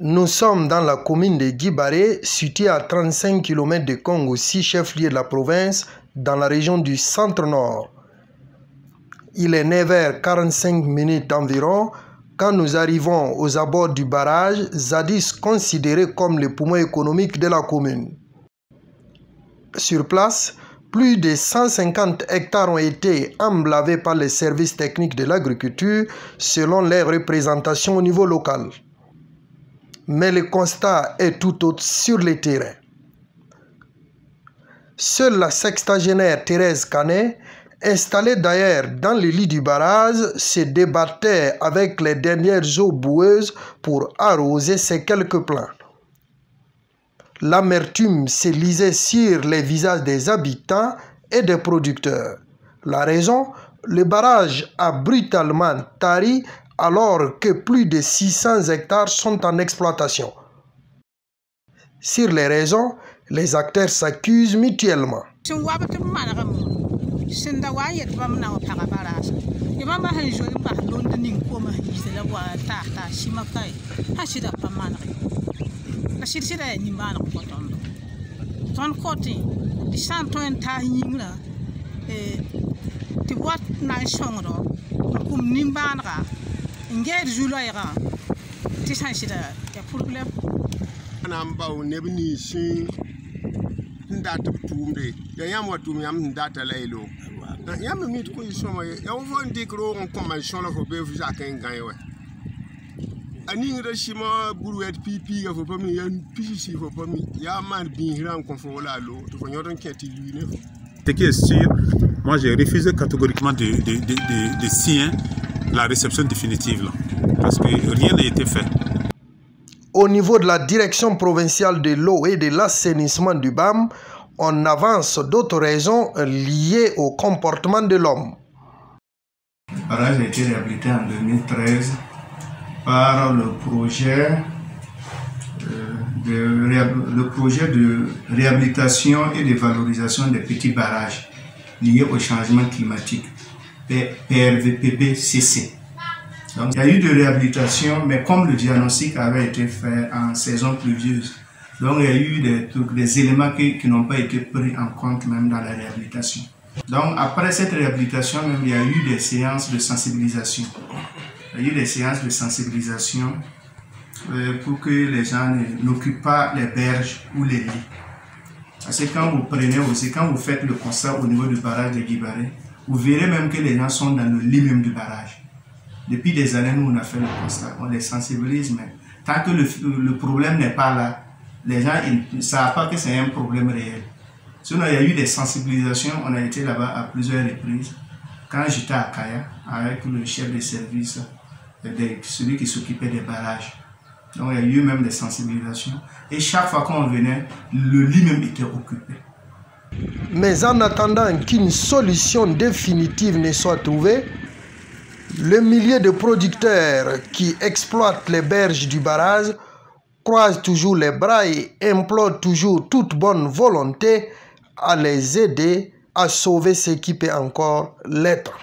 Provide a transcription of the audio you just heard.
Nous sommes dans la commune de Guibaré, située à 35 km de Congo, 6 chefs-lieux de la province, dans la région du centre-nord. Il est 9h45 environ quand nous arrivons aux abords du barrage, jadis considéré comme le poumon économique de la commune. Sur place, plus de 150 hectares ont été emblavés par les services techniques de l'agriculture selon les représentations au niveau local. Mais le constat est tout autre sur le terrain. Seule la sextagénaire Thérèse Canet, installée d'ailleurs dans le lit du barrage, se débattait avec les dernières eaux boueuses pour arroser ces quelques plants. L'amertume se lisait sur les visages des habitants et des producteurs. La raison, le barrage a brutalement tari alors que plus de 600 hectares sont en exploitation. Sur les raisons, les acteurs s'accusent mutuellement. Ce qui est sûr, moi j'ai refusé catégoriquement de signer la réception définitive là, parce que rien n'a été fait. Au niveau de la direction provinciale de l'eau et de l'assainissement du BAM, on avance d'autres raisons liées au comportement de l'homme. Le barrage a été réhabilité en 2013 par le projet de réhabilitation et de valorisation des petits barrages liés au changement climatique, PRVPB-CC. Donc, il y a eu de réhabilitation, mais comme le diagnostic avait été fait en saison pluvieuse, donc il y a eu des éléments qui n'ont pas été pris en compte même dans la réhabilitation. Donc après cette réhabilitation, même, il y a eu des séances de sensibilisation. Il y a eu des séances de sensibilisation pour que les gens n'occupent pas les berges ou les lits. Parce que quand vous prenez aussi, quand vous faites le constat au niveau du barrage de Guibaré, vous verrez même que les gens sont dans le lit même du barrage. Depuis des années, nous, on a fait le constat, on les sensibilise, mais tant que le problème n'est pas là, les gens ne savent pas que c'est un problème réel. Sinon, il y a eu des sensibilisations, on a été là-bas à plusieurs reprises. Quand j'étais à Kaya, avec le chef de service, celui qui s'occupait des barrages. Donc, il y a eu même des sensibilisations. Et chaque fois qu'on venait, le lit même était occupé. Mais en attendant qu'une solution définitive ne soit trouvée, le millier de producteurs qui exploitent les berges du barrage croisent toujours les bras et implorent toujours toute bonne volonté à les aider à sauver ce qui peut encore l'être.